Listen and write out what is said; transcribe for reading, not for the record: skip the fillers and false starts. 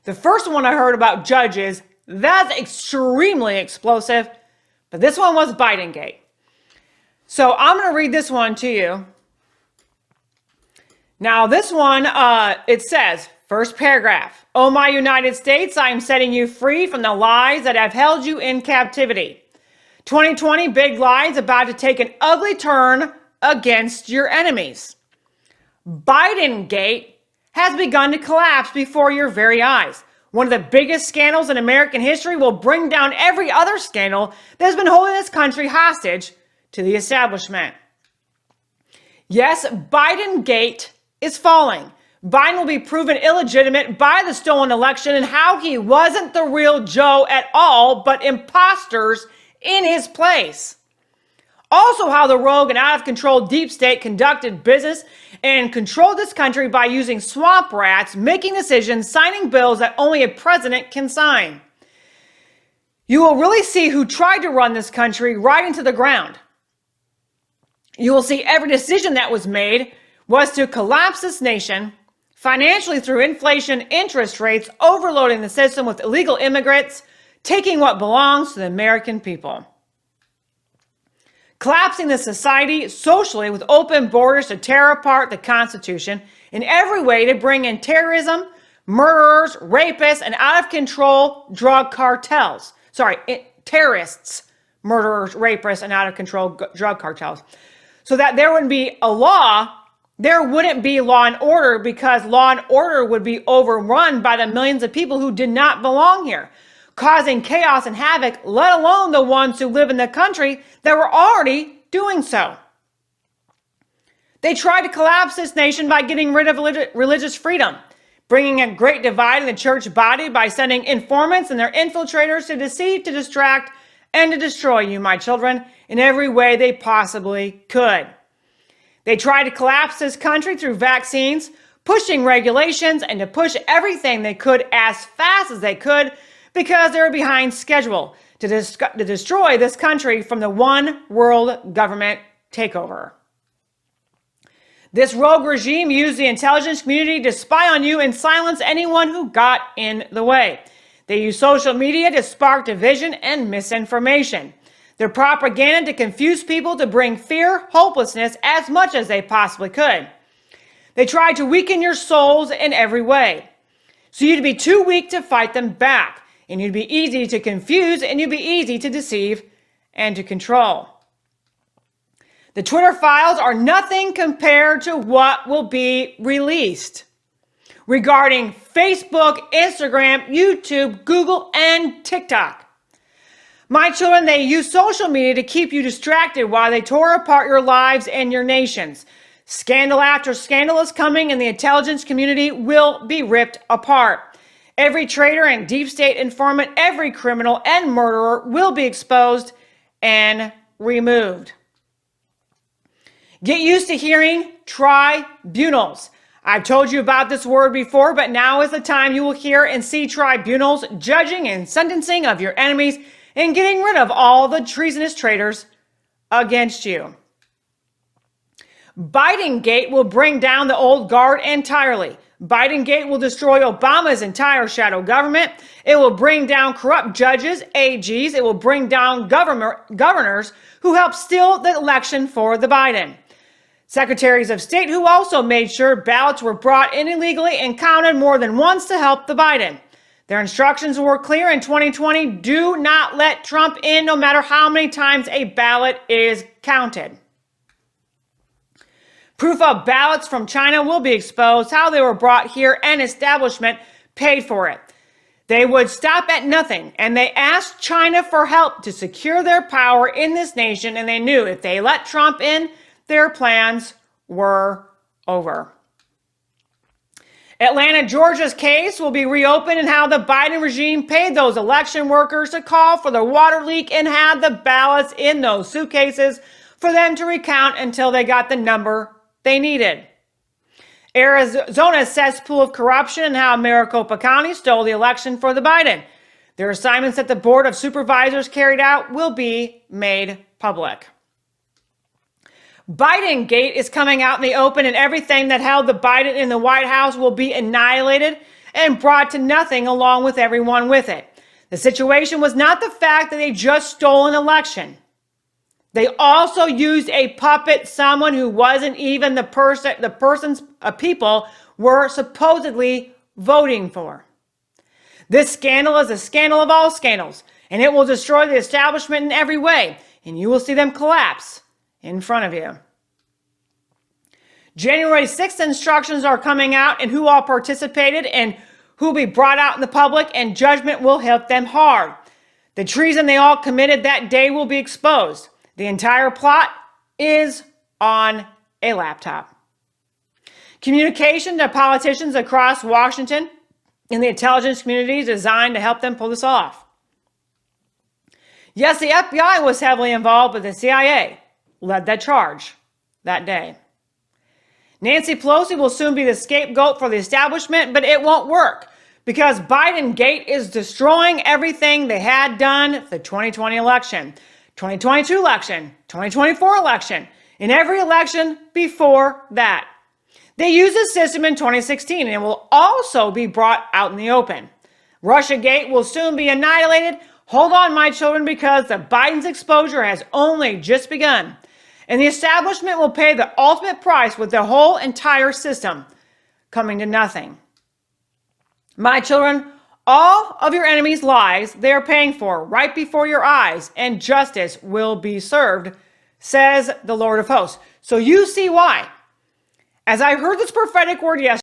The first one I heard about judges, that's extremely explosive, but this one was Bidengate. So I'm going to read this one to you. Now this one, it says, first paragraph, "Oh my United States, I am setting you free from the lies that have held you in captivity. 2020 big lies about to take an ugly turn against your enemies. Bidengate has begun to collapse before your very eyes. One of the biggest scandals in American history will bring down every other scandal that has been holding this country hostage to the establishment. Yes, Bidengate is falling. Biden will be proven illegitimate by the stolen election and how he wasn't the real Joe at all, but imposters in his place. Also, how the rogue and out of control deep state conducted business and controlled this country by using swamp rats, making decisions, signing bills that only a president can sign. You will really see who tried to run this country right into the ground. You will see every decision that was made was to collapse this nation financially through inflation, interest rates, overloading the system with illegal immigrants, taking what belongs to the American people. Collapsing the society socially with open borders to tear apart the Constitution in every way to bring in terrorism, murderers, rapists, and out-of-control drug cartels. Terrorists, murderers, rapists, and out-of-control drug cartels. So that there wouldn't be a law, there wouldn't be law and order, because law and order would be overrun by the millions of people who did not belong here, causing chaos and havoc, let alone the ones who live in the country that were already doing so. They tried to collapse this nation by getting rid of religious freedom, bringing a great divide in the church body by sending informants and their infiltrators to deceive, to distract, and to destroy you, my children, in every way they possibly could. They tried to collapse this country through vaccines, pushing regulations, and to push everything they could as fast as they could, because they were behind schedule to destroy this country from the one world government takeover. This rogue regime used the intelligence community to spy on you and silence anyone who got in the way. They used social media to spark division and misinformation. Their propaganda to confuse people, to bring fear, hopelessness as much as they possibly could. They tried to weaken your souls in every way, so you'd be too weak to fight them back. And you'd be easy to confuse, and you'd be easy to deceive and to control. The Twitter files are nothing compared to what will be released regarding Facebook, Instagram, YouTube, Google, and TikTok. My children, they use social media to keep you distracted while they tore apart your lives and your nations. Scandal after scandal is coming, and the intelligence community will be ripped apart. Every traitor and deep state informant, every criminal and murderer will be exposed and removed. Get used to hearing tribunals. I've told you about this word before, but now is the time you will hear and see tribunals judging and sentencing of your enemies and getting rid of all the treasonous traitors against you. Bidengate will bring down the old guard entirely. Bidengate will destroy Obama's entire shadow government. It will bring down corrupt judges, AGs. It will bring down governors who helped steal the election for the Biden. Secretaries of state who also made sure ballots were brought in illegally and counted more than once to help the Biden. Their instructions were clear in 2020. Do not let Trump in no matter how many times a ballot is counted. Proof of ballots from China will be exposed, how they were brought here, and establishment paid for it. They would stop at nothing, and they asked China for help to secure their power in this nation, and they knew if they let Trump in, their plans were over. Atlanta, Georgia's case will be reopened, and how the Biden regime paid those election workers to call for the water leak and had the ballots in those suitcases for them to recount until they got the number they needed. Arizona's cesspool of corruption, and how Maricopa County stole the election for the Biden. Their assignments that the Board of Supervisors carried out will be made public. Bidengate is coming out in the open, and everything that held the Biden in the White House will be annihilated, and brought to nothing along with everyone with it. The situation was not the fact that they just stole an election. They also used a puppet, someone who wasn't even the person's people were supposedly voting for. This scandal is a scandal of all scandals, and it will destroy the establishment in every way, and you will see them collapse in front of you. January 6th instructions are coming out, and who all participated and who will be brought out in the public, and judgment will hit them hard. The treason they all committed that day will be exposed. The entire plot is on a laptop. Communication to politicians across Washington and the intelligence community is designed to help them pull this off. Yes, the FBI was heavily involved, but the CIA led that charge that day. Nancy Pelosi will soon be the scapegoat for the establishment, but it won't work because Biden Gate is destroying everything they had done for the 2020 election, 2022 election, 2024 election, and every election before that. They used the system in 2016 and it will also be brought out in the open. Russiagate will soon be annihilated. Hold on, my children, because the Biden's exposure has only just begun. And the establishment will pay the ultimate price with the whole entire system coming to nothing. My children, all of your enemies' lies they are paying for right before your eyes, and justice will be served, says the Lord of hosts. So you see why. As I heard this prophetic word yesterday,